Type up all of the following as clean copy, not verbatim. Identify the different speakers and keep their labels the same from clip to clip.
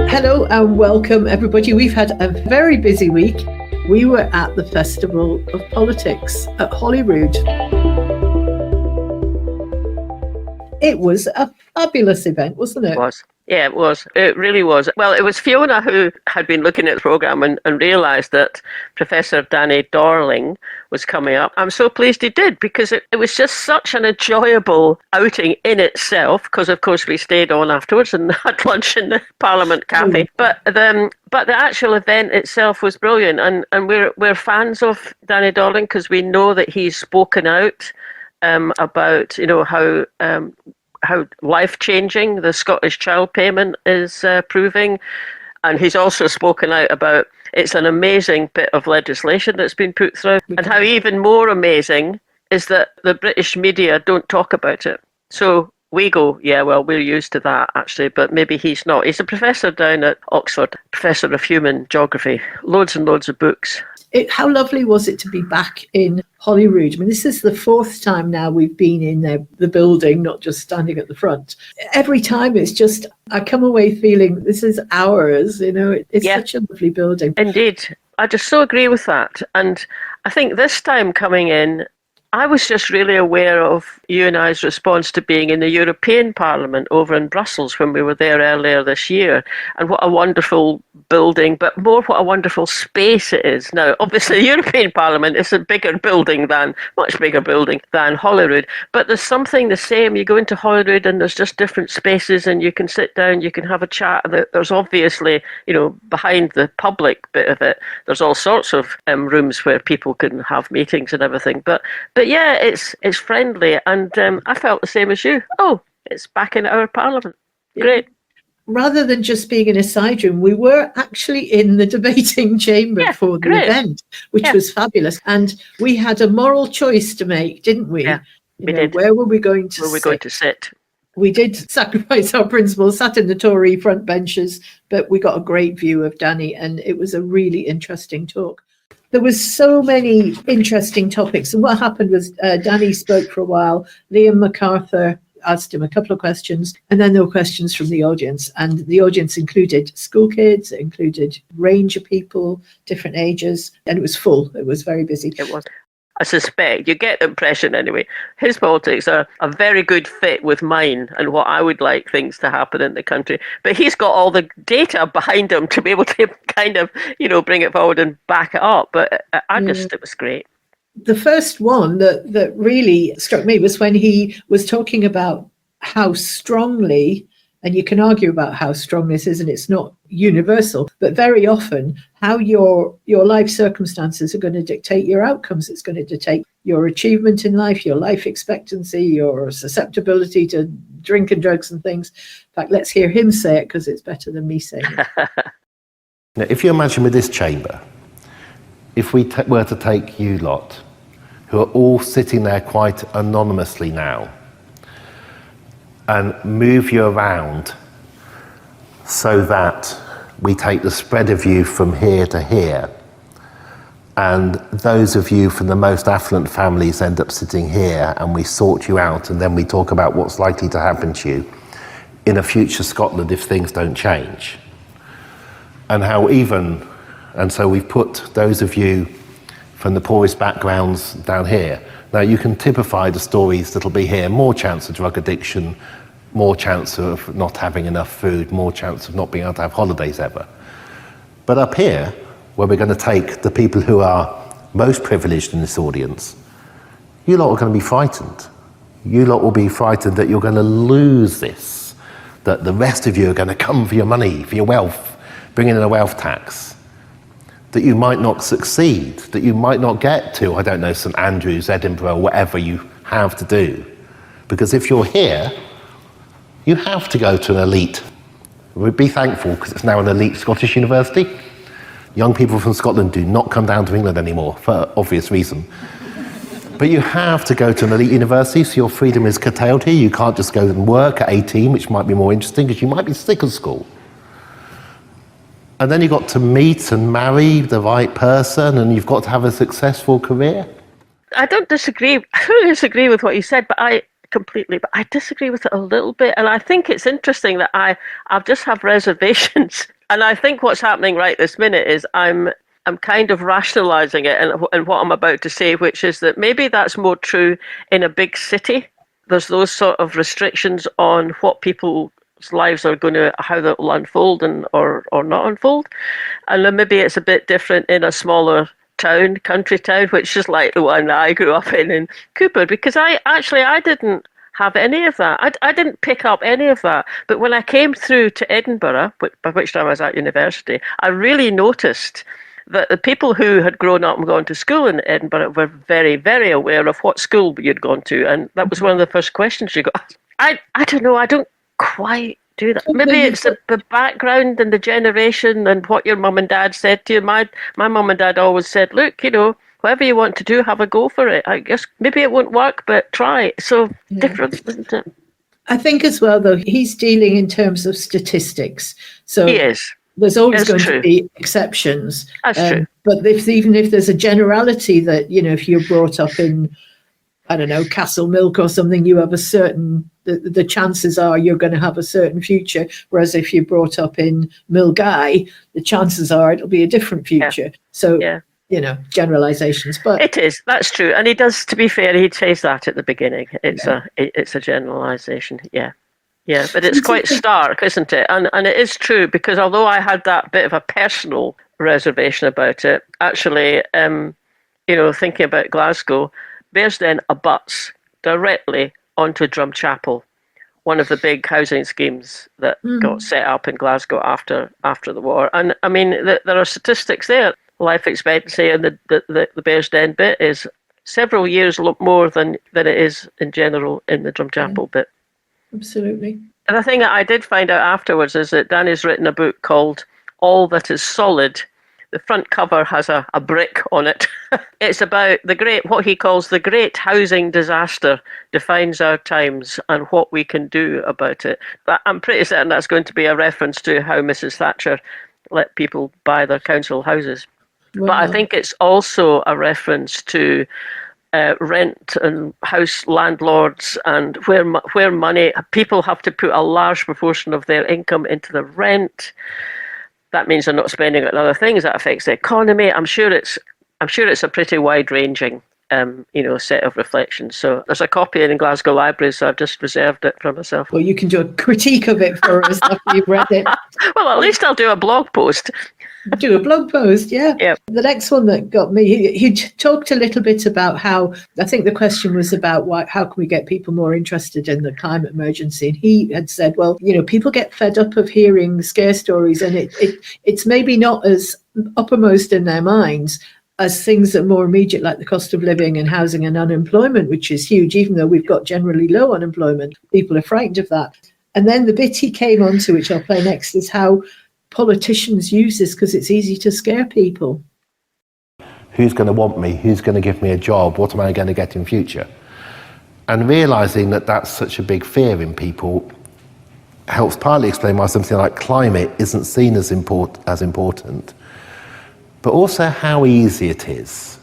Speaker 1: Hello and welcome, everybody. We've had a very busy week. We were at the Festival of Politics at Holyrood. It was a fabulous event, wasn't it?
Speaker 2: It was. Yeah, it was. It really was. Well, it was Fiona who had been looking at the programme and realised that Professor Danny Dorling was coming up. I'm so pleased he did, because it was just such an enjoyable outing in itself, because of course we stayed on afterwards and had lunch in the Parliament Cafe. But the actual event itself was brilliant, and we're fans of Danny Dorling because we know that he's spoken out about, you know, how life-changing the Scottish Child Payment is proving. And he's also spoken out about it's an amazing bit of legislation that's been put through, and how even more amazing is that the British media don't talk about it. So we go, yeah, well, we're used to that, actually, but maybe he's not. He's a professor down at Oxford, professor of human geography, loads and loads of books.
Speaker 1: How lovely was it to be back in Holyrood? I mean, this is the fourth time now we've been in the building, not just standing at the front. Every time it's just, I come away feeling this is ours, you know, it's such a lovely building.
Speaker 2: Indeed. I just so agree with that. And I think this time coming in, I was just really aware of you and I's response to being in the European Parliament over in Brussels when we were there earlier this year, and what a wonderful building, but more what a wonderful space it is. Now, obviously, the European Parliament is a much bigger building than Holyrood, but there's something the same. You go into Holyrood and there's just different spaces, and you can sit down, you can have a chat. There's obviously, you know, behind the public bit of it, there's all sorts of rooms where people can have meetings and everything. But yeah, it's friendly, and I felt the same as you. Oh, it's back in our Parliament. Great.
Speaker 1: Rather than just being in a side room, we were actually in the debating chamber for the event, which was fabulous. And we had a moral choice to make, didn't we?
Speaker 2: Yeah, we did.
Speaker 1: Where were we going to sit?
Speaker 2: Where were we going to sit?
Speaker 1: We did sacrifice our principles, sat in the Tory front benches, but we got a great view of Danny, and it was a really interesting talk. There was so many interesting topics. And what happened was Danny spoke for a while. Liam MacArthur asked him a couple of questions, and then there were questions from the audience. And the audience included school kids, it included range of people, different ages, and it was full. It was very busy.
Speaker 2: It was. I suspect, you get the impression anyway, his politics are a very good fit with mine and what I would like things to happen in the country. But he's got all the data behind him to be able to kind of, you know, bring it forward and back it up. But it was great.
Speaker 1: The first one that really struck me was when he was talking about how strongly, and you can argue about how strong this is, and it's not universal, but very often how your life circumstances are going to dictate your outcomes. It's going to dictate your achievement in life, your life expectancy, your susceptibility to drink and drugs and things. In fact, let's hear him say it, because it's better than me saying it.
Speaker 3: Now, if you imagine with this chamber, if we were to take you lot, who are all sitting there quite anonymously now, and move you around so that we take the spread of you from here to here, and those of you from the most affluent families end up sitting here, and we sort you out, and then we talk about what's likely to happen to you in a future Scotland if things don't change. And so we've put those of you from the poorest backgrounds down here. Now, you can typify the stories that'll be here: more chance of drug addiction, more chance of not having enough food, more chance of not being able to have holidays ever. But up here, where we're going to take the people who are most privileged in this audience, you lot are going to be frightened. You lot will be frightened that you're going to lose this, that the rest of you are going to come for your money, for your wealth, bring in a wealth tax, that you might not succeed, that you might not get to, I don't know, St Andrews, Edinburgh, whatever you have to do. Because if you're here, you have to go to an elite. We'd be thankful, because it's now an elite Scottish university. Young people from Scotland do not come down to England anymore, for obvious reason. But you have to go to an elite university, so your freedom is curtailed here. You can't just go and work at 18, which might be more interesting, because you might be sick of school. And then you've got to meet and marry the right person, and you've got to have a successful career.
Speaker 2: I don't disagree. I don't disagree with what you said, but I completely, but I disagree with it a little bit. And I think it's interesting that I've just have reservations. And I think what's happening right this minute is I'm kind of rationalising it and what I'm about to say, which is that maybe that's more true in a big city. There's those sort of restrictions on what people's lives are going to, how that will unfold or not unfold. And then maybe it's a bit different in a smaller town, country town, which is like the one that I grew up in Cooper, because I didn't have any of that. I didn't pick up any of that. But when I came through to Edinburgh, by which time I was at university, I really noticed that the people who had grown up and gone to school in Edinburgh were very, very aware of what school you'd gone to. And that was one of the first questions you got. I don't know, I don't quite do that. Maybe it's the background and the generation and what your mum and dad said to you. My mum and dad always said, look, whatever you want to do, have a go for it. I guess maybe it won't work, but try. So different, isn't it?
Speaker 1: I think as well, though, he's dealing in terms of statistics. So
Speaker 2: he is.
Speaker 1: There's always going to be exceptions.
Speaker 2: That's true.
Speaker 1: But even if there's a generality that, if you're brought up in, I don't know, Castle Milk or something, you have a certain, the chances are you're going to have a certain future. Whereas if you're brought up in Milgai, the chances are it'll be a different future. Yeah. So, generalizations. But
Speaker 2: it is, that's true. And he does, to be fair, he says that at the beginning. It's a generalization, yeah. Yeah, but it's quite stark, isn't it? And it is true, because although I had that bit of a personal reservation about it, actually, thinking about Glasgow, Bearsden abuts directly onto Drumchapel, one of the big housing schemes that got set up in Glasgow after the war. And I mean, there are statistics there. Life expectancy in the Bearsden bit is several years more than it is in general in the Drumchapel bit.
Speaker 1: Absolutely.
Speaker 2: And the thing that I did find out afterwards is that Danny's written a book called All That Is Solid. The front cover has a brick on it. It's about what he calls the great housing disaster defines our times and what we can do about it. But I'm pretty certain that's going to be a reference to how Mrs. Thatcher let people buy their council houses. Wow. But I think it's also a reference to rent and house landlords, and where money, people have to put a large proportion of their income into the rent. That means they're not spending it on other things. That affects the economy. I'm sure it's a pretty wide-ranging set of reflections. So there's a copy in Glasgow Library, so I've just reserved it for myself.
Speaker 1: Well, you can do a critique of it for us after you've read it.
Speaker 2: Well, at least I'll do a blog post.
Speaker 1: Do a blog post, yeah. Yep. The next one that got me, he talked a little bit about how, I think the question was about how can we get people more interested in the climate emergency? And he had said, well, people get fed up of hearing scare stories, and it's maybe not as uppermost in their minds as things that are more immediate, like the cost of living and housing and unemployment, which is huge. Even though we've got generally low unemployment, people are frightened of that. And then the bit he came onto, which I'll play next, is how politicians use this because it's easy to scare people.
Speaker 3: Who's going to want me? Who's going to give me a job? What am I going to get in future? And realising that that's such a big fear in people helps partly explain why something like climate isn't seen as important, but also how easy it is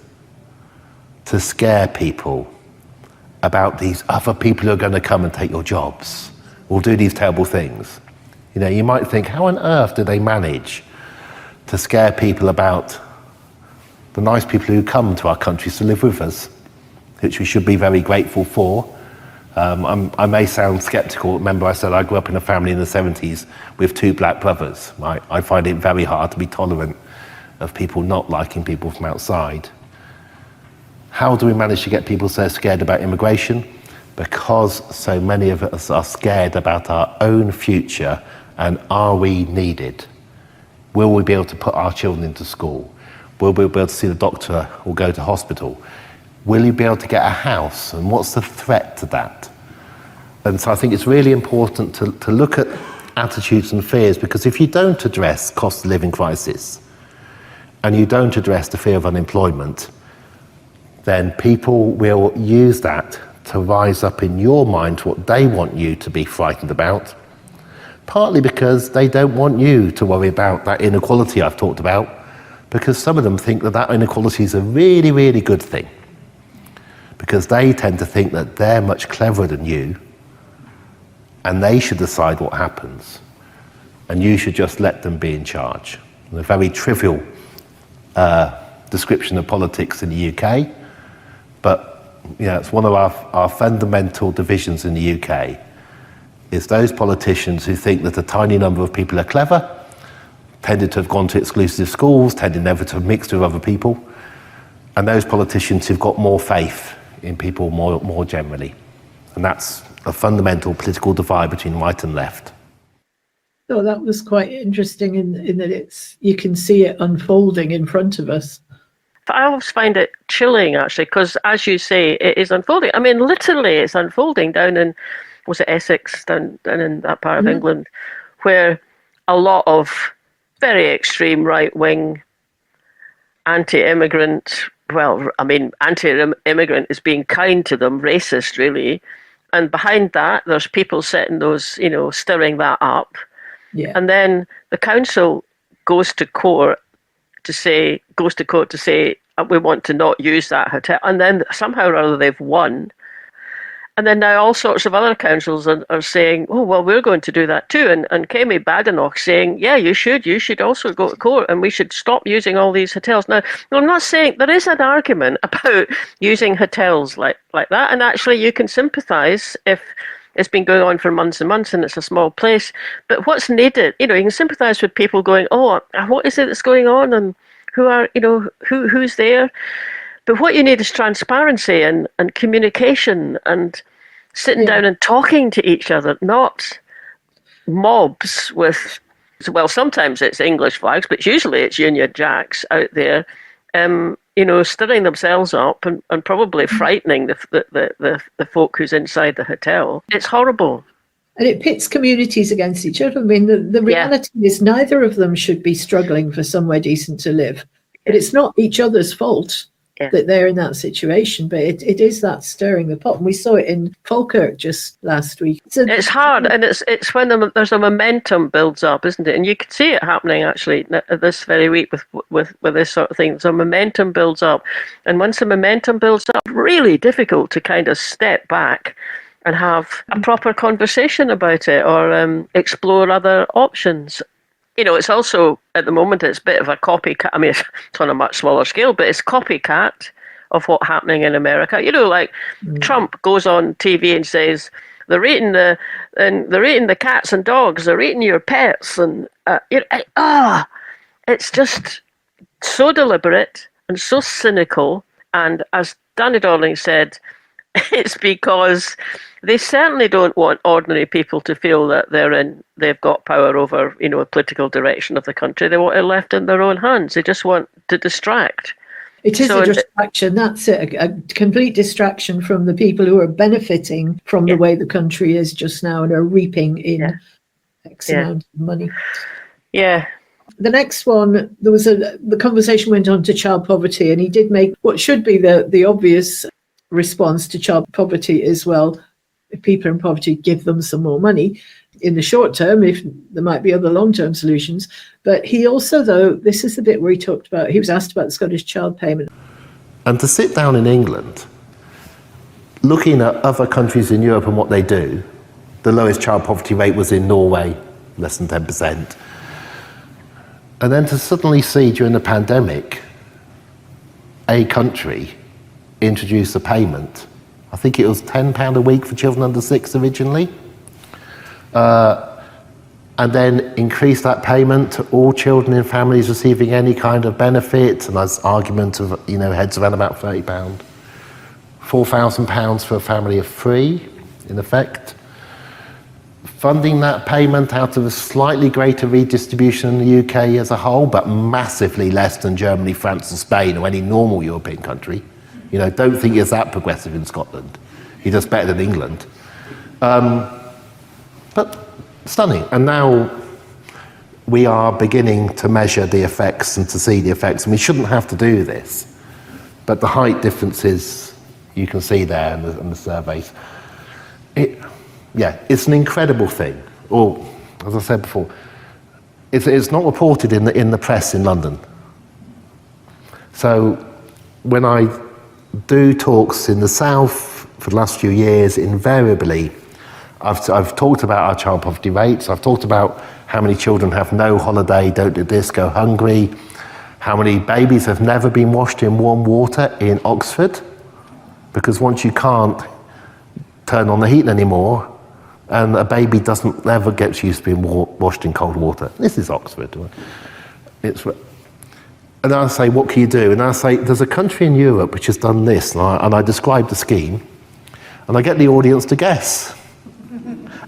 Speaker 3: to scare people about these other people who are going to come and take your jobs or do these terrible things. You might think, how on earth do they manage to scare people about the nice people who come to our countries to live with us, which we should be very grateful for. I may sound sceptical. Remember, I said I grew up in a family in the 70s with 2 black brothers. I find it very hard to be tolerant of people not liking people from outside. How do we manage to get people so scared about immigration? Because so many of us are scared about our own future. And are we needed? Will we be able to put our children into school? Will we be able to see the doctor or go to hospital? Will you be able to get a house? And what's the threat to that? And so I think it's really important to look at attitudes and fears, because if you don't address cost of living crisis and you don't address the fear of unemployment, then people will use that to rise up in your mind to what they want you to be frightened about. Partly because they don't want you to worry about that inequality I've talked about, because some of them think that inequality is a really, really good thing. because they tend to think that they're much cleverer than you and they should decide what happens and you should just let them be in charge. And a very trivial description of politics in the UK, but it's one of our fundamental divisions in the UK, is those politicians who think that a tiny number of people are clever, tended to have gone to exclusive schools, tended never to have mixed with other people, and those politicians who've got more faith in people more generally. And that's a fundamental political divide between right and left.
Speaker 1: So that was quite interesting in that you can see it unfolding in front of us.
Speaker 2: I always find it chilling, actually, because as you say, it is unfolding. I mean, literally, it's unfolding down in, was it Essex, down in that part of England, where a lot of very extreme right-wing, anti-immigrant, anti-immigrant is being kind to them, racist, really. And behind that, there's people setting those, stirring that up.
Speaker 1: Yeah.
Speaker 2: And then the council goes to court to say we want to not use that hotel, and then somehow or other they've won. And then now all sorts of other councils are saying, oh, well, we're going to do that too. And Kemi Badenoch saying, yeah, you should also go to court and we should stop using all these hotels. Now, I'm not saying there is an argument about using hotels like that. And actually you can sympathise if it's been going on for months and months and it's a small place. But what's needed, you can sympathise with people going, oh, what is it that's going on? And who's there? But what you need is transparency and communication and sitting down and talking to each other, not mobs with, well, sometimes it's English flags, but usually it's Union Jacks out there, stirring themselves up and probably frightening the folk who's inside the hotel. It's horrible.
Speaker 1: And it pits communities against each other. I mean, the reality is neither of them should be struggling for somewhere decent to live. But it's not each other's fault that they're in that situation, but it is that stirring the pot. And we saw it in Falkirk just last week.
Speaker 2: It's hard, and it's when there's a momentum builds up, isn't it? And you can see it happening actually this very week with this sort of thing. So momentum builds up, and once the momentum builds up, really difficult to kind of step back and have a proper conversation about it or explore other options. It's also, at the moment, it's a bit of a copycat. I mean, it's on a much smaller scale, but it's copycat of what's happening in America. Trump goes on TV and says, they're eating the cats and dogs, they're eating your pets. And it's just so deliberate and so cynical. And as Danny Dorling said, it's because they certainly don't want ordinary people to feel that they've got power over, a political direction of the country. They want it left in their own hands. They just want to distract.
Speaker 1: It is a distraction. That's it. A complete distraction from the people who are benefiting from the way the country is just now and are reaping in X amount of money.
Speaker 2: Yeah.
Speaker 1: The next one, the conversation went on to child poverty, and he did make what should be the obvious response to child poverty as well. If people in poverty, give them some more money in the short term, if there might be other long-term solutions. But he also, though, this is the bit where he was asked about the Scottish child payment.
Speaker 3: And to sit down in England, looking at other countries in Europe and what they do, the lowest child poverty rate was in Norway, less than 10%. And then to suddenly see during the pandemic, a country introduce a payment. I think it was £10 a week for children under 6 originally. And then increase that payment to all children in families receiving any kind of benefit. And there's argument of, heads around about £30. £4,000 for a family of 3, in effect. Funding that payment out of a slightly greater redistribution in the UK as a whole, but massively less than Germany, France and Spain or any normal European country. Don't think it's that progressive in Scotland. He does better than England. But stunning. And now we are beginning to measure the effects and to see the effects. And we shouldn't have to do this. But the height differences you can see there in the surveys. It's an incredible thing. Or, as I said before, it's not reported in the press in London. So when I do talks in the South for the last few years, invariably, I've talked about our child poverty rates. I've talked about how many children have no holiday, don't do this, go hungry. How many babies have never been washed in warm water in Oxford? Because once you can't turn on the heat anymore, and a baby never gets used to being washed in cold water. This is Oxford. And I say, what can you do? And I say, there's a country in Europe which has done this, and I describe the scheme, and I get the audience to guess.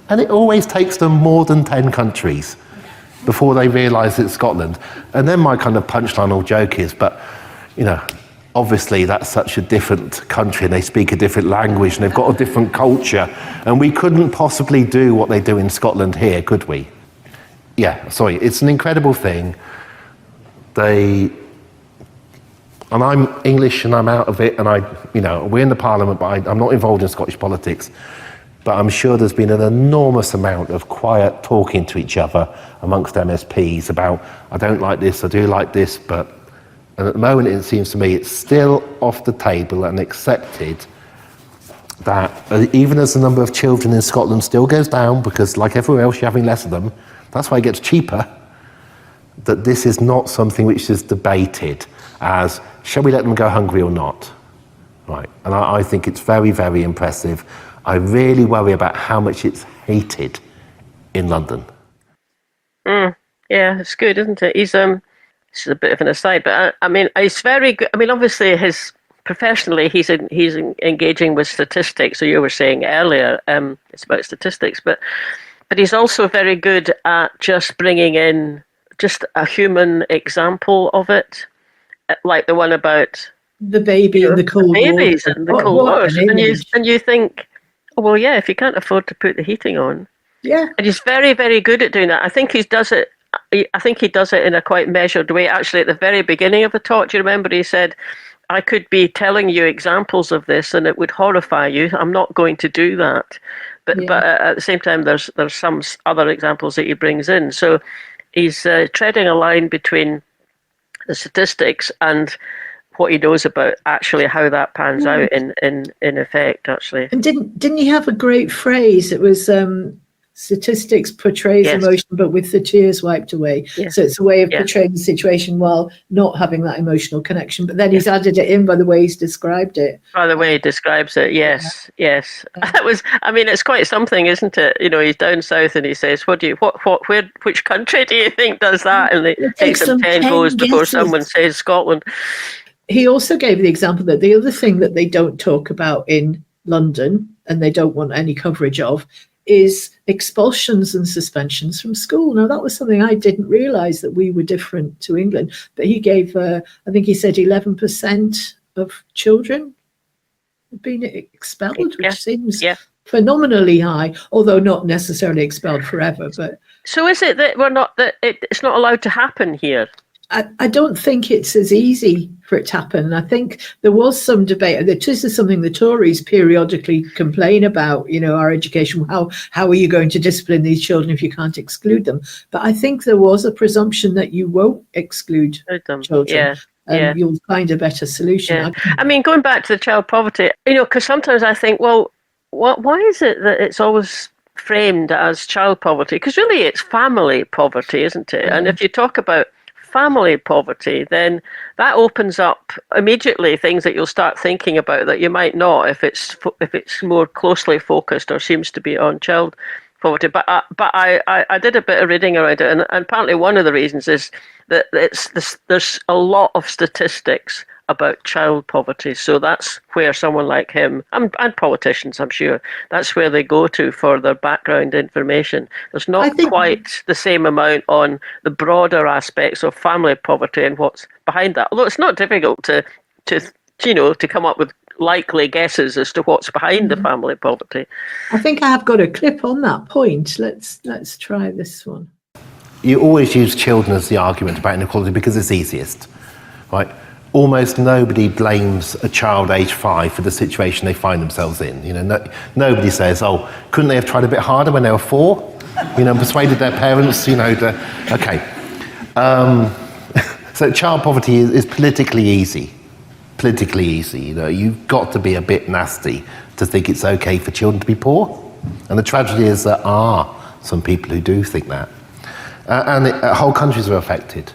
Speaker 3: And it always takes them more than 10 countries before they realise it's Scotland. And then my kind of punchline or joke is, but, obviously that's such a different country and they speak a different language and they've got a different culture, and we couldn't possibly do what they do in Scotland here, could we? Yeah, sorry, it's an incredible thing. And I'm English and I'm out of it, and we're in the Parliament, but I'm not involved in Scottish politics. But I'm sure there's been an enormous amount of quiet talking to each other amongst MSPs about, I don't like this, I do like this, and at the moment it seems to me it's still off the table and accepted that even as the number of children in Scotland still goes down, because like everywhere else you're having less of them, that's why it gets cheaper, that this is not something which is debated as, shall we let them go hungry or not? Right, and I think it's very, very impressive. I really worry about how much it's hated in London.
Speaker 2: Yeah, it's good, isn't it? He's this is a bit of an aside, but he's very good. Obviously, professionally, he's engaging with statistics. So you were saying earlier, it's about statistics, but he's also very good at just bringing in just a human example of it, like the one about
Speaker 1: the baby and the cold
Speaker 2: babies
Speaker 1: water.
Speaker 2: And the cold water, and you think, oh, well, yeah, if you can't afford to put the heating on,
Speaker 1: yeah,
Speaker 2: and he's very, very good at doing that. I think he does it in a quite measured way. Actually, at the very beginning of the talk, do you remember he said, I could be telling you examples of this and it would horrify you. I'm not going to do that. But at the same time, there's some other examples that he brings in. So he's treading a line between the statistics and what he knows about actually how that pans out in effect, actually.
Speaker 1: And didn't he have a great phrase? It was statistics portrays emotion, but with the tears wiped away. So it's a way of portraying the situation while not having that emotional connection. But then he's added it in by the way he's described it.
Speaker 2: By the way he describes it, yes. That was, it's quite something, isn't it? He's down south and he says, which country do you think does that? And it takes him 10 goes before someone says Scotland.
Speaker 1: He also gave the example that the other thing that they don't talk about in London, and they don't want any coverage of, is expulsions and suspensions from school. Now, that was something I didn't realise, that we were different to England. But he gave, I think he said 11% of children have been expelled, which seems phenomenally high, although not necessarily expelled forever. But
Speaker 2: so is it that it's not allowed to happen here?
Speaker 1: I don't think it's as easy for it to happen. I think there was some debate. This is something the Tories periodically complain about, our education. How are you going to discipline these children if you can't exclude them? But I think there was a presumption that you won't exclude them. Children. You'll find a better solution.
Speaker 2: Going back to the child poverty, because sometimes I think, well, why is it that it's always framed as child poverty? Because really it's family poverty, isn't it? And if you talk about family poverty, then that opens up immediately things that you'll start thinking about that you might not if it's more closely focused or seems to be on child poverty. But I did a bit of reading around it, and apparently one of the reasons is that there's a lot of statistics about child poverty. So that's where someone like him, and politicians, I'm sure, that's where they go to for their background information. There's not quite the same amount on the broader aspects of family poverty and what's behind that. Although it's not difficult to come up with likely guesses as to what's behind the family poverty.
Speaker 1: I think I have got a clip on that point. Let's try this one.
Speaker 3: You always use children as the argument about inequality because it's easiest, right? Almost nobody blames a child age 5 for the situation they find themselves in. Nobody says, "Oh, couldn't they have tried a bit harder when they were 4?" Persuaded their parents. So child poverty is politically easy, politically easy. You know, you've got to be a bit nasty to think it's okay for children to be poor. And the tragedy is there are some people who do think that. Whole countries are affected.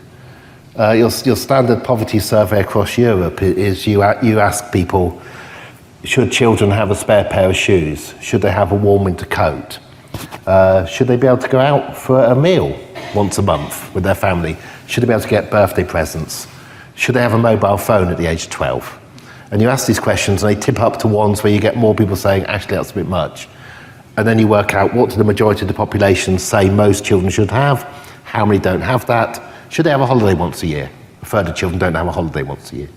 Speaker 3: Your standard poverty survey across Europe is you ask people, should children have a spare pair of shoes? Should they have a warm winter coat? Should they be able to go out for a meal once a month with their family? Should they be able to get birthday presents? Should they have a mobile phone at the age of 12? And you ask these questions and they tip up to ones where you get more people saying, actually, that's a bit much. And then you work out what do the majority of the population say most children should have, how many don't have that, should they have a holiday once a year? A third of children don't have a holiday once a year.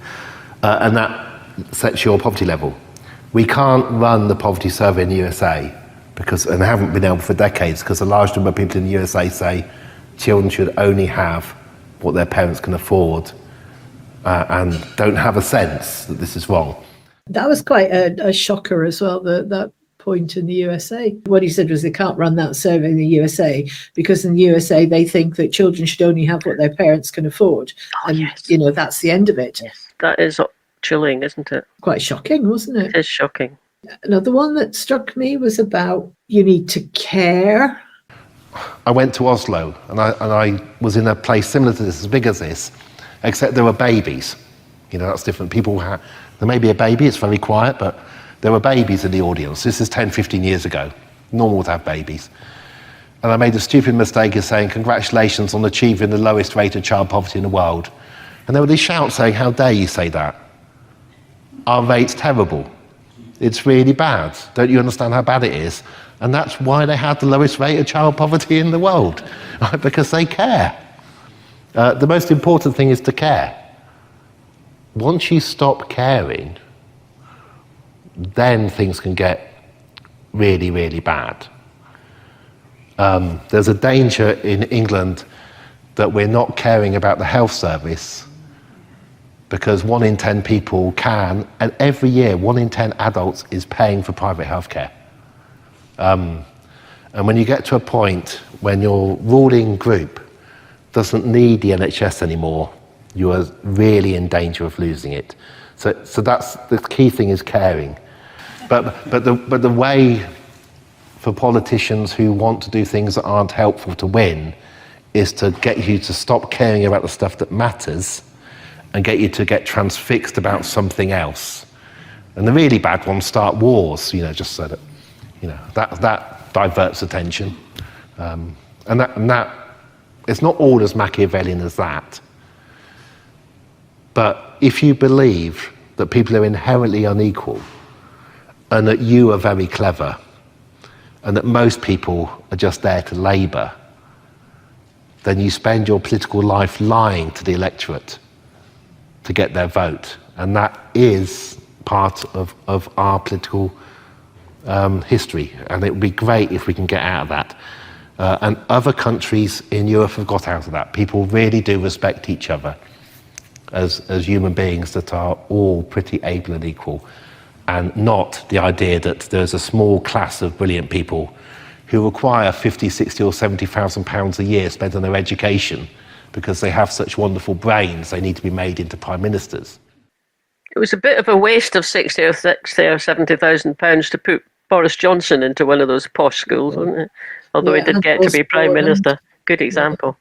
Speaker 3: And that sets your poverty level. We can't run the poverty survey in the USA and haven't been able for decades because a large number of people in the USA say children should only have what their parents can afford and don't have a sense that this is wrong.
Speaker 1: That was quite a shocker as well, that point in the USA. What he said was they can't run that survey in the USA because in the USA they think that children should only have what their parents can afford.
Speaker 2: Yes.
Speaker 1: You know, that's the end of it.
Speaker 2: Yes, that is chilling, isn't it?
Speaker 1: Quite shocking, wasn't it?
Speaker 2: It is shocking.
Speaker 1: Another one that struck me was about you need to care.
Speaker 3: I went to Oslo and I was in a place similar to this, as big as this, except there were babies. You know, that's different. There may be a baby, it's very quiet, but there were babies in the audience. This is 10, 15 years ago. Normal to have babies. And I made the stupid mistake of saying, congratulations on achieving the lowest rate of child poverty in the world. And there were these shouts saying, how dare you say that? Our rate's terrible. It's really bad. Don't you understand how bad it is? And that's why they had the lowest rate of child poverty in the world, right? Because they care. The most important thing is to care. Once you stop caring, then things can get really, really bad. There's a danger in England that we're not caring about the health service because 1 in 10 people can, and every year 1 in 10 adults is paying for private healthcare. And when you get to a point when your ruling group doesn't need the NHS anymore, you are really in danger of losing it. So that's the key thing, is caring. But the way for politicians who want to do things that aren't helpful to win is to get you to stop caring about the stuff that matters and get you to get transfixed about something else. And the really bad ones start wars, just so that, that diverts attention. And that it's not all as Machiavellian as that. But if you believe that people are inherently unequal and that you are very clever and that most people are just there to labour, then you spend your political life lying to the electorate to get their vote. And that is part of our political history. And it would be great if we can get out of that. And other countries in Europe have got out of that. People really do respect each other as human beings that are all pretty able and equal, and not the idea that there's a small class of brilliant people who require 50, 60 or 70,000 pounds a year spent on their education because they have such wonderful brains, they need to be made into prime ministers.
Speaker 2: It was a bit of a waste of 60 or 70,000 pounds to put Boris Johnson into one of those posh schools, wasn't it? Although he did get to be prime minister. Good example.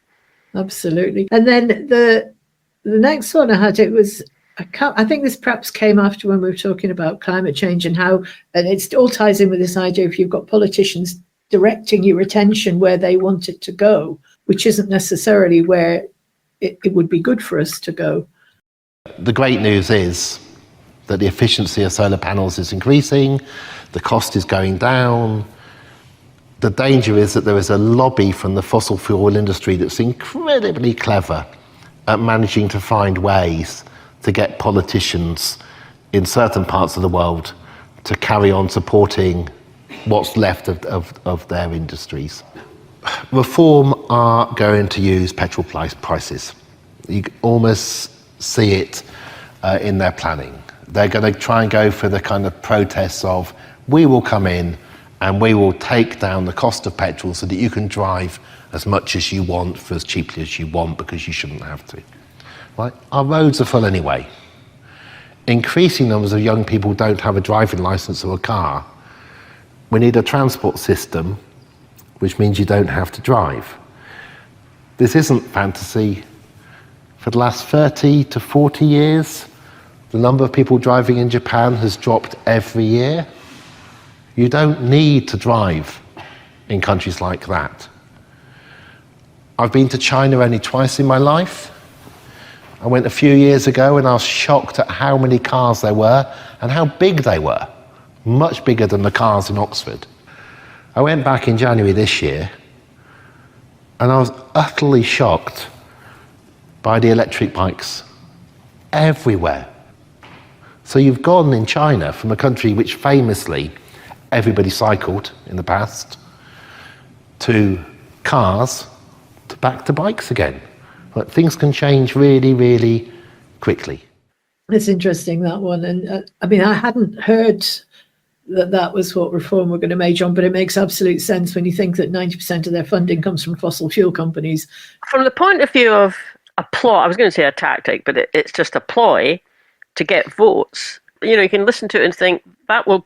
Speaker 1: Yeah, absolutely. And then the next one I had, it was, I think this perhaps came after when we were talking about climate change and how, and it all ties in with this idea if you've got politicians directing your attention where they want it to go, which isn't necessarily where it would be good for us to go.
Speaker 3: The great news is that the efficiency of solar panels is increasing, the cost is going down. The danger is that there is a lobby from the fossil fuel industry that's incredibly clever at managing to find ways to get politicians in certain parts of the world to carry on supporting what's left of their industries. Reform are going to use petrol prices. You almost see it in their planning. They're going to try and go for the kind of protests of, we will come in and we will take down the cost of petrol so that you can drive as much as you want for as cheaply as you want because you shouldn't have to. Right? Our roads are full anyway. increasing numbers of young people don't have a driving license or a car. We need a transport system, which means you don't have to drive. This isn't fantasy. For the last 30 to 40 years, the number of people driving in Japan has dropped every year. You don't need to drive in countries like that. I've been to China only twice in my life. I went a few years ago and I was shocked at how many cars there were and how big they were. Much bigger than the cars in Oxford. I went back in January this year and I was utterly shocked by the electric bikes everywhere. So you've gone in China from a country which famously everybody cycled in the past to cars to back to bikes again. But things can change really, really quickly.
Speaker 1: It's interesting, that one. And I mean, I hadn't heard that was what Reform were going to major on, but it makes absolute sense when you think that 90% of their funding comes from fossil fuel companies.
Speaker 2: From the point of view of a ploy, I was going to say a tactic, but it's just a ploy to get votes. You know, you can listen to it and think that will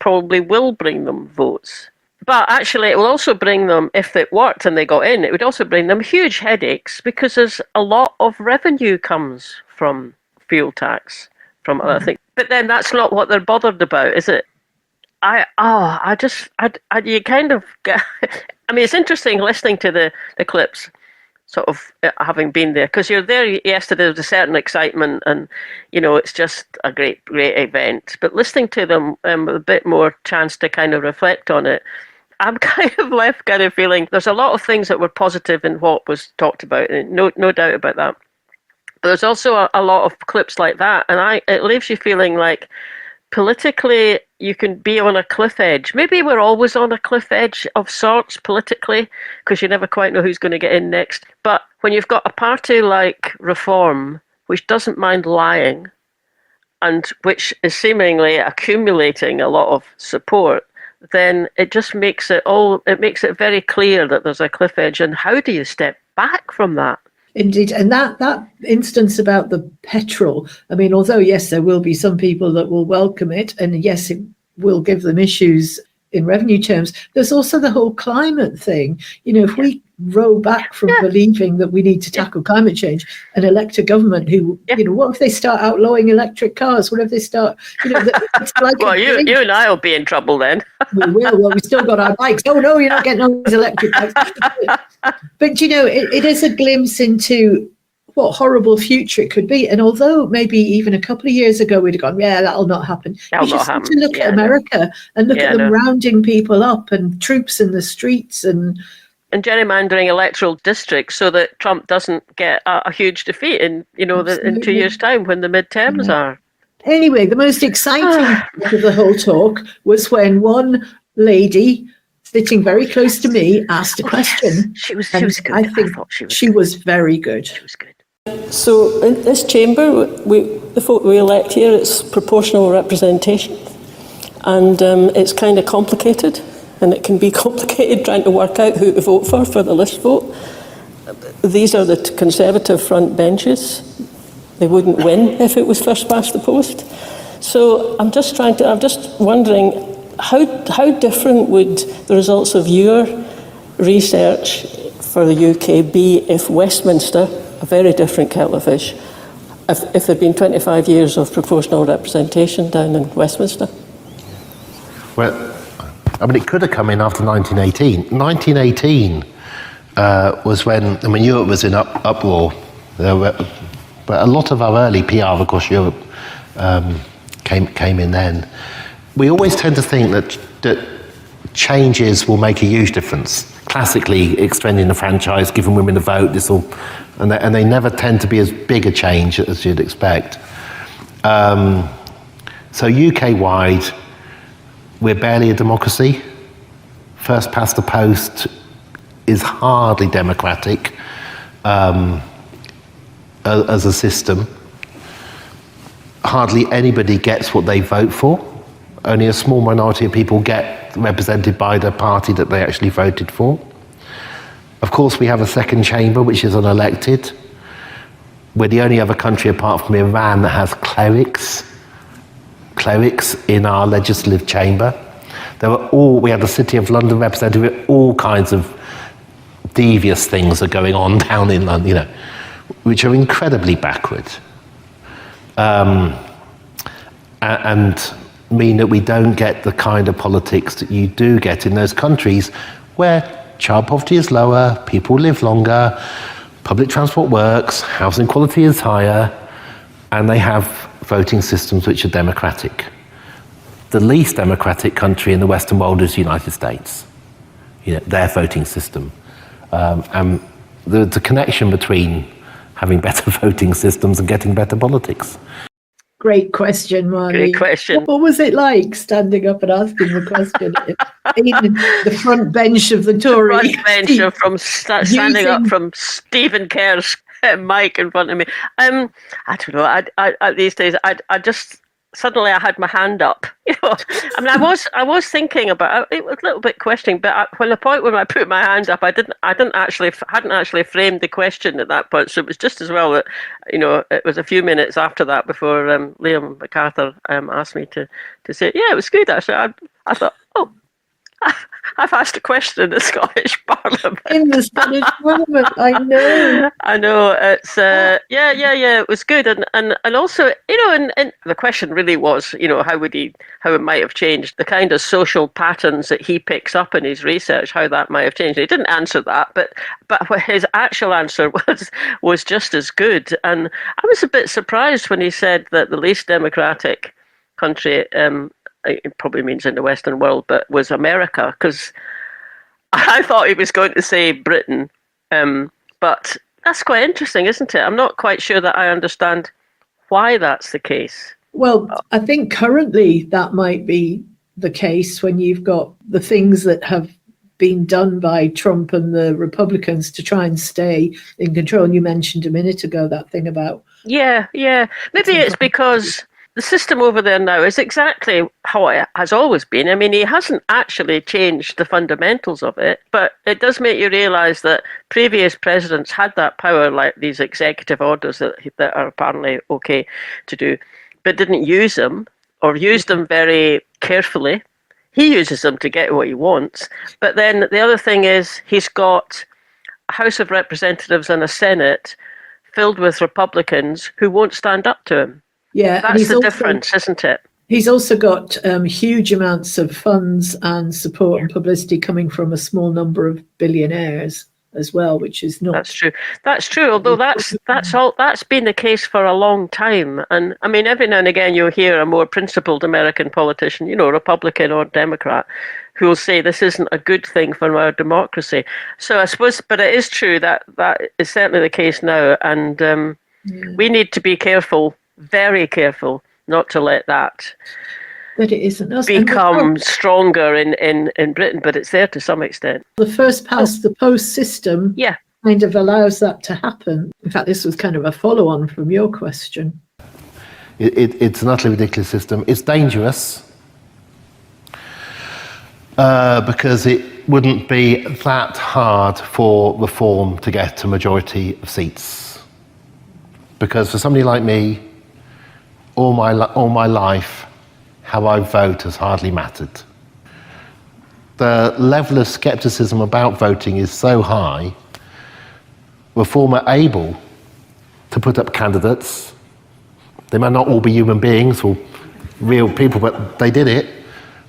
Speaker 2: bring them votes. But actually, it will also bring them, if it worked and they got in, it would also bring them huge headaches because there's a lot of revenue comes from fuel tax, from other things. But then that's not what they're bothered about, is it? You kind of get, I mean, it's interesting listening to the clips, sort of having been there, because you're there yesterday, there was a certain excitement and, you know, it's just a great event. But listening to them with a bit more chance to kind of reflect on it, I'm kind of left kind of feeling there's a lot of things that were positive in what was talked about, and no doubt about that. But there's also a lot of clips like that, and it leaves you feeling like politically you can be on a cliff edge. Maybe we're always on a cliff edge of sorts politically, because you never quite know who's going to get in next. But when you've got a party like Reform, which doesn't mind lying, and which is seemingly accumulating a lot of support, then it just makes it very clear that there's a cliff edge. And how do you step back from that?
Speaker 1: Indeed. And that instance about the petrol, I mean, although, yes, there will be some people that will welcome it, and yes, it will give them issues in revenue terms, there's also the whole climate thing. You know, if we row back from believing that we need to tackle climate change and elect a government who, you know, what if they start outlawing electric cars? What if they start, you know, it's like...
Speaker 2: Well, you and I will be in trouble then.
Speaker 1: We will. Well, we still got our bikes. Oh, no, you're not getting all these electric bikes. But you know, it is a glimpse into what horrible future it could be. And although maybe even a couple of years ago we'd have gone, yeah, that'll not happen. You just have to look at America and look at them rounding people up and troops in the streets and
Speaker 2: gerrymandering electoral districts so that Trump doesn't get a huge defeat in, you know, in 2 years' time when the midterms are.
Speaker 1: Anyway, the most exciting part of the whole talk was when one lady sitting very close to me asked a question.
Speaker 2: Yes. She was good.
Speaker 1: I think she was very good.
Speaker 2: She was good.
Speaker 4: So in this chamber, the folk we elect here, it's proportional representation. And it's kind of complicated. And it can be complicated trying to work out who to vote for the list vote. These are the Conservative front benches. They wouldn't win if it was first past the post. So I'm just wondering, how different would the results of your research for the UK be if Westminster, a very different kettle of fish, if there'd been 25 years of proportional representation down in Westminster?
Speaker 3: Well, I mean, it could have come in after 1918. 1918 was when, I mean, Europe was in uproar. But a lot of our early PR across Europe came in then. We always tend to think that changes will make a huge difference. Classically, extending the franchise, giving women a vote, and they never tend to be as big a change as you'd expect. So UK-wide, we're barely a democracy. First past the post is hardly democratic as a system. Hardly anybody gets what they vote for. Only a small minority of people get represented by the party that they actually voted for. Of course, we have a second chamber, which is unelected. We're the only other country apart from Iran that has clerics clerics in our legislative chamber. We had the City of London representative, all kinds of devious things are going on down in London, which are incredibly backward. And mean that we don't get the kind of politics that you do get in those countries where child poverty is lower, people live longer, public transport works, housing quality is higher, and they have voting systems which are democratic. The least democratic country in the Western world is the United States, their voting system. And the connection between having better voting systems and getting better politics.
Speaker 1: Great question, Marlene.
Speaker 2: Great question.
Speaker 1: What was it like standing up and asking the question in the front bench of the Tory?
Speaker 2: Front bench standing up from Stephen Kerr's mic in front of me. I don't know. I these days, I just suddenly I had my hand up. I mean, I was thinking about it, was a little bit questioning, but when the point when I put my hand up, I hadn't actually framed the question at that point. So it was just as well that it was a few minutes after that before Liam MacArthur asked me to say, yeah, it was good actually. I thought, oh, I've asked a question in the Scottish Parliament.
Speaker 1: In the Scottish Parliament, I know.
Speaker 2: I know. It's yeah. It was good, and also and the question really was how it might have changed the kind of social patterns that he picks up in his research, how that might have changed. He didn't answer that, but his actual answer was just as good. And I was a bit surprised when he said that the least democratic country. It probably means in the Western world, but was America, because I thought he was going to say Britain. But that's quite interesting, isn't it? I'm not quite sure that I understand why that's the case.
Speaker 1: Well, I think currently that might be the case when you've got the things that have been done by Trump and the Republicans to try and stay in control. And you mentioned a minute ago that thing about...
Speaker 2: Yeah. Maybe it's because... the system over there now is exactly how it has always been. I mean, he hasn't actually changed the fundamentals of it, but it does make you realise that previous presidents had that power, like these executive orders that are apparently okay to do, but didn't use them or used them very carefully. He uses them to get what he wants. But then the other thing is he's got a House of Representatives and a Senate filled with Republicans who won't stand up to him.
Speaker 1: Yeah,
Speaker 2: that's the difference, isn't it?
Speaker 1: He's also got huge amounts of funds and support and publicity coming from a small number of billionaires as well, which is not... That's true, although that's been the case for a long time. And I mean, every now and again you'll hear a more principled American politician, Republican or Democrat, who will say this isn't a good thing for our democracy. So I suppose, but it is true that is certainly the case now. And we need to be careful, very careful, not to let that it isn't us.
Speaker 2: become stronger in Britain, but it's there to some extent.
Speaker 1: The first past the post system kind of allows that to happen. In fact, this was kind of a follow-on from your question.
Speaker 3: It's an utterly ridiculous system. It's dangerous because it wouldn't be that hard for reform to get a majority of seats. Because for somebody like me, all my life, how I vote has hardly mattered. The level of scepticism about voting is so high, Reform are able to put up candidates. They might not all be human beings or real people, but they did it.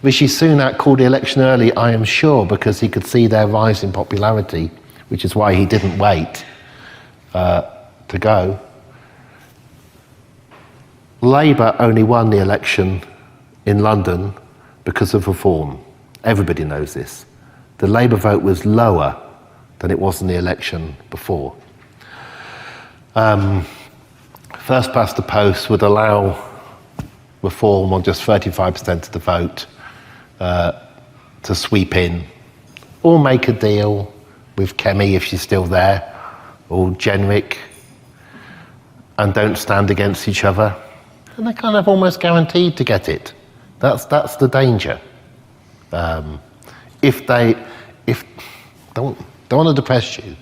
Speaker 3: Rishi Sunak called the election early, I am sure, because he could see their rise in popularity, which is why he didn't wait to go. Labour only won the election in London because of reform. Everybody knows this. The Labour vote was lower than it was in the election before. First past the post would allow reform on just 35% of the vote to sweep in, or make a deal with Kemi if she's still there, or Jenrick, and don't stand against each other. And they're kind of almost guaranteed to get it. That's the danger. Don't want to depress you,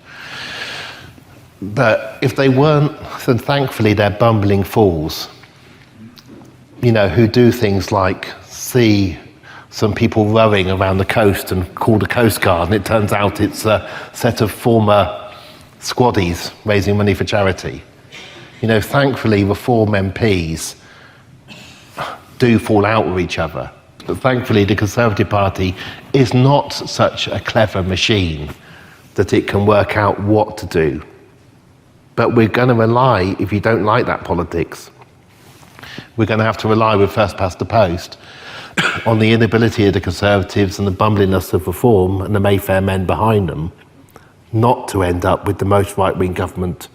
Speaker 3: but if they weren't, then thankfully they're bumbling fools. who do things like see some people rowing around the coast and call the Coast Guard, and it turns out it's a set of former squaddies raising money for charity. Thankfully, Reform MPs do fall out with each other. But thankfully, the Conservative Party is not such a clever machine that it can work out what to do. But we're going to rely, if you don't like that politics, we're going to have to rely with first past the post on the inability of the Conservatives and the bumbliness of Reform and the Mayfair men behind them not to end up with the most right-wing government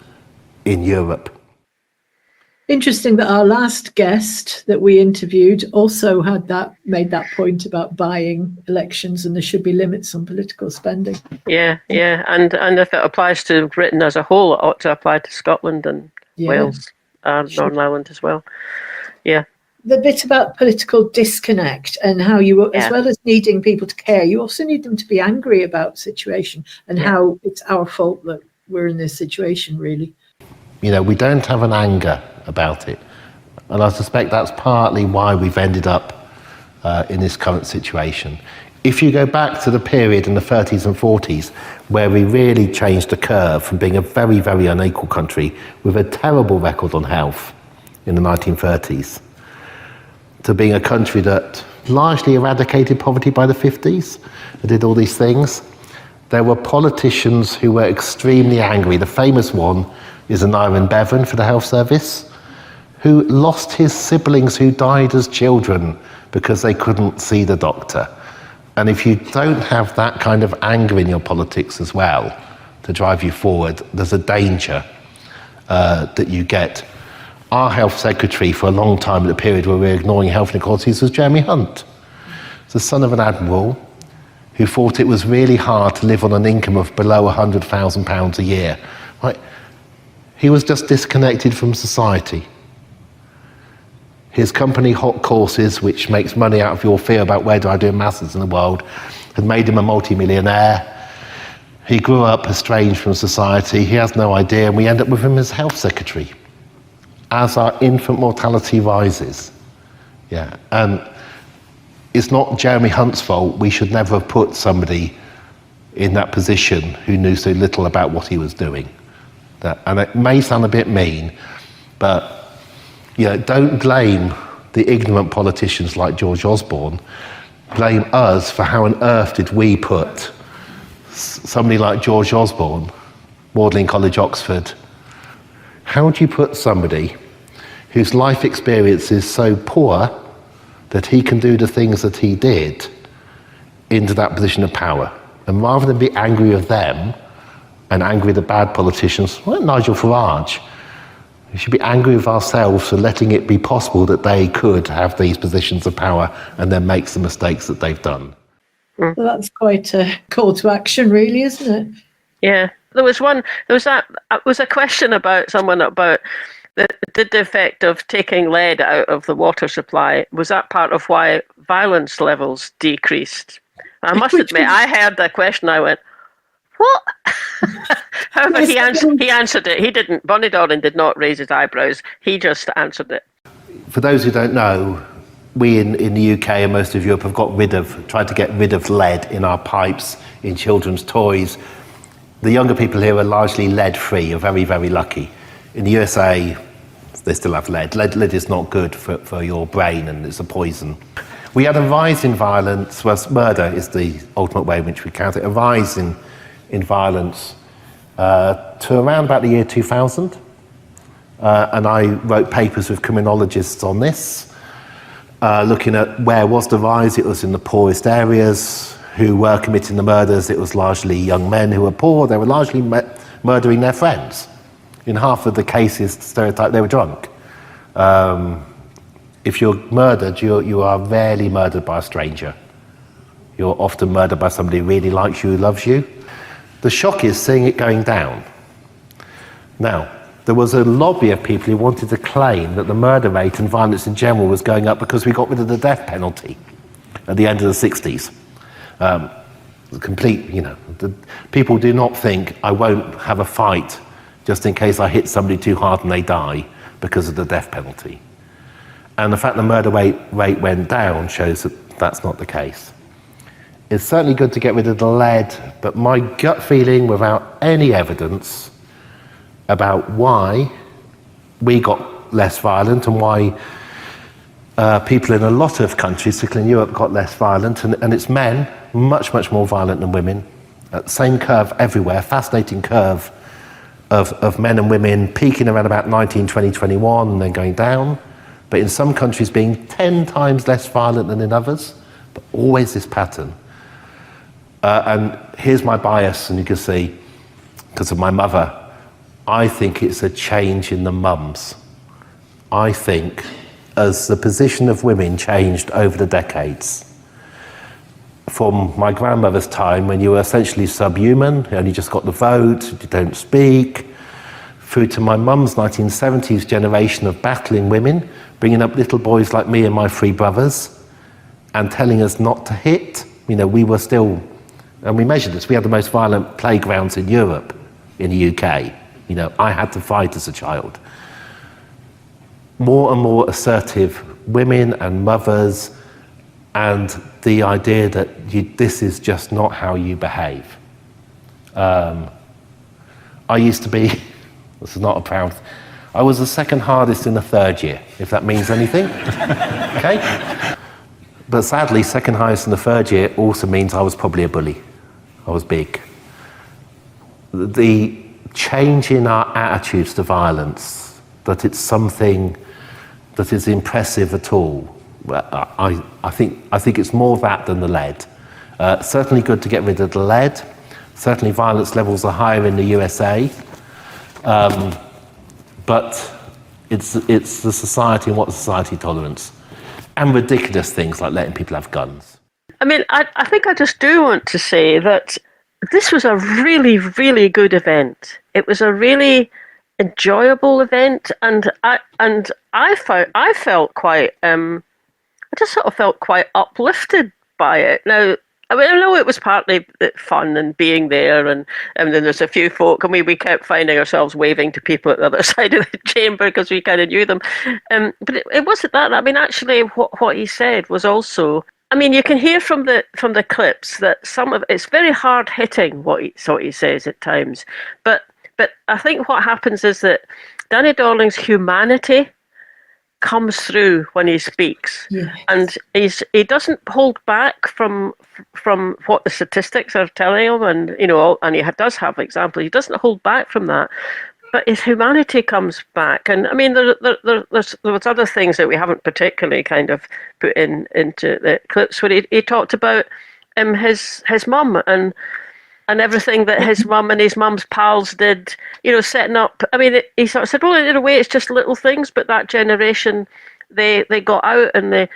Speaker 3: in Europe.
Speaker 1: Interesting that our last guest that we interviewed also made that point about buying elections, and there should be limits on political spending.
Speaker 2: Yeah, and if it applies to Britain as a whole, it ought to apply to Scotland and Wales and Northern Ireland as well. Yeah.
Speaker 1: The bit about political disconnect and how you, as well as needing people to care, you also need them to be angry about the situation and how it's our fault that we're in this situation, really.
Speaker 3: We don't have an anger about it. And I suspect that's partly why we've ended up in this current situation. If you go back to the period in the 30s and 40s where we really changed the curve from being a very, very unequal country with a terrible record on health in the 1930s to being a country that largely eradicated poverty by the 50s and did all these things, there were politicians who were extremely angry. The famous one is Aneurin Bevan for the Health Service, who lost his siblings who died as children because they couldn't see the doctor. And if you don't have that kind of anger in your politics as well to drive you forward, there's a danger that you get. Our health secretary for a long time, at the period where we were ignoring health inequalities, was Jeremy Hunt, the son of an admiral who thought it was really hard to live on an income of below £100,000 a year. Right? He was just disconnected from society. His company, Hot Courses, which makes money out of your fear about where do I do masters in the world, had made him a multi-millionaire. He grew up estranged from society. He has no idea, and we end up with him as health secretary as our infant mortality rises. And it's not Jeremy Hunt's fault. We should never have put somebody in that position who knew so little about what he was doing. And it may sound a bit mean, but don't blame the ignorant politicians like George Osborne. Blame us for how on earth did we put somebody like George Osborne, Magdalen College, Oxford. How do you put somebody whose life experience is so poor that he can do the things that he did into that position of power? And rather than be angry with them and angry with the bad politicians, like Nigel Farage, we should be angry with ourselves for letting it be possible that they could have these positions of power and then make some mistakes that they've done.
Speaker 1: Well, that's quite a call to action, really, isn't it?
Speaker 2: Yeah. There was a question about did the effect of taking lead out of the water supply, was that part of why violence levels decreased? I must admit, I heard that question, I went, what? However, he answered it. He didn't. Bonnie Dorling did not raise his eyebrows. He just answered it.
Speaker 3: For those who don't know, we in the UK and most of Europe have tried to get rid of lead in our pipes, in children's toys. The younger people here are largely lead-free. You're very, very lucky. In the USA, they still have lead. Lead is not good for your brain, and it's a poison. We had a rise in violence. Well, murder is the ultimate way in which we count it. A rise in violence to around about the year 2000. And I wrote papers with criminologists on this, looking at where was the rise. It was in the poorest areas. Who were committing the murders? It was largely young men who were poor. They were largely murdering their friends. In half of the cases, stereotype, they were drunk. If you're murdered, you are rarely murdered by a stranger. You're often murdered by somebody who really likes you, who loves you. The shock is seeing it going down. Now, there was a lobby of people who wanted to claim that the murder rate and violence in general was going up because we got rid of the death penalty at the end of the 60s. People do not think I won't have a fight just in case I hit somebody too hard and they die because of the death penalty. And the fact the murder rate went down shows that that's not the case. It's certainly good to get rid of the lead, but my gut feeling, without any evidence about why we got less violent and why people in a lot of countries, particularly in Europe, got less violent, and it's men, much, much more violent than women. Same curve everywhere, fascinating curve of men and women peaking around about 19, 20, 21 and then going down, but in some countries being 10 times less violent than in others, but always this pattern. And here's my bias, and you can see, because of my mother, I think it's a change in the mums. I think as the position of women changed over the decades, from my grandmother's time when you were essentially subhuman, you only just got the vote, you don't speak, through to my mum's 1970s generation of battling women, bringing up little boys like me and my 3 brothers, and telling us not to hit. You know, we were still, and we measured this, we had the most violent playgrounds in Europe, in the UK. You know, I had to fight as a child. More and more assertive women and mothers, and the idea that this is just not how you behave. I used to be, this is not a proud, I was the second hardest in the 3rd year, if that means anything. Okay? But sadly, second highest in the 3rd year also means I was probably a bully. I was big. The change in our attitudes to violence, that it's something that is impressive at all, I think it's more that than the lead. Certainly good to get rid of the lead. Certainly violence levels are higher in the USA. But it's the society and what society tolerates. And ridiculous things like letting people have guns.
Speaker 2: I mean, I think I just do want to say that this was a really, really good event. It was a really enjoyable event, and I felt quite I just sort of felt quite uplifted by it. Now, I mean, I know it was partly fun and being there, and then there's a few folk, and we kept finding ourselves waving to people at the other side of the chamber because we kind of knew them. But it wasn't that. I mean, actually, what he said was also, I mean, you can hear from the clips that some of it's very hard hitting what he says at times. But I think what happens is that Danny Dorling's humanity comes through when he speaks, yes. And he doesn't hold back from what the statistics are telling him, and and he does have examples. He doesn't hold back from that, but his humanity comes back. And I mean, there was other things that we haven't particularly kind of put into the clips where he talked about his mum and everything that his mum and his mum's pals did, setting up. I mean, he sort of said, well, in a way, it's just little things, but that generation, they got out and they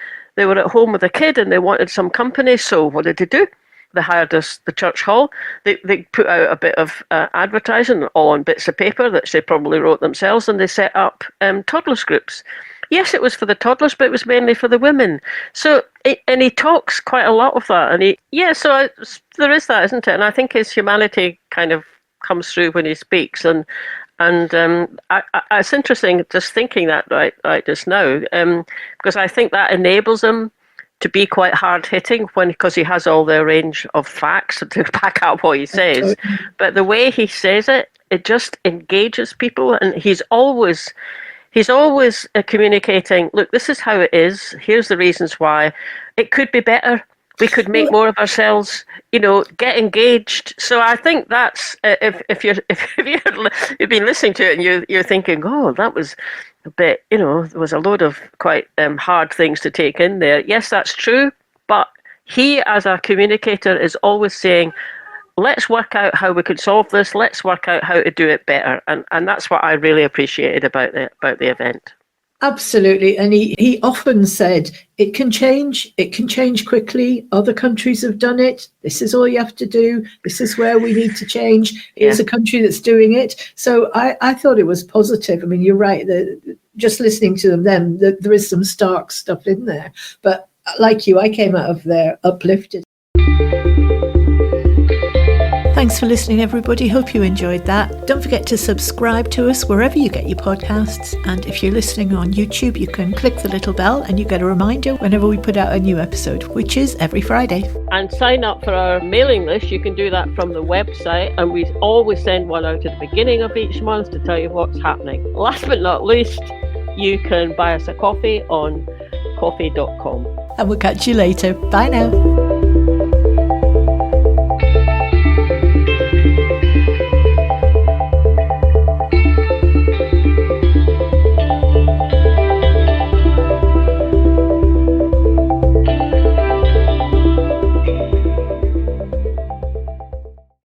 Speaker 2: were at home with a kid and they wanted some company. So what did they do? They hired us, the church hall. They put out a bit of advertising, all on bits of paper that they probably wrote themselves, and they set up toddlers groups. Yes, it was for the toddlers, but it was mainly for the women. So, and he talks quite a lot of that. And there is that, isn't it? And I think his humanity kind of comes through when he speaks. And it's interesting just thinking that right just now, because I think that enables him to be quite hard hitting because he has all the range of facts to back up what he says. But the way he says it just engages people, and he's always communicating, look, this is how it is. Here's the reasons why. It could be better. We could make more of ourselves, get engaged. So I think that's, if you've been listening to it and you're thinking, oh, that was a bit, there was a load of quite hard things to take in there. Yes, that's true. But he, as a communicator, is always saying, let's work out how we could solve this. Let's work out how to do it better. And that's what I really appreciated about the event.
Speaker 1: Absolutely. And he often said, it can change quickly. Other countries have done it. This is all you have to do. This is where we need to change. Here's a country that's doing it. So I thought it was positive. I mean, you're right. Just listening to them, there is some stark stuff in there. But like you, I came out of there uplifted. Thanks for listening, everybody. Hope you enjoyed that. Don't forget to subscribe to us wherever you get your podcasts. And if you're listening on YouTube, you can click the little bell and you get a reminder whenever we put out a new episode, which is every Friday.
Speaker 2: And sign up for our mailing list. You can do that from the website, and we always send one out at the beginning of each month to tell you what's happening. Last but not least, you can buy us a coffee on coffee.com.
Speaker 1: And we'll catch you later. Bye now.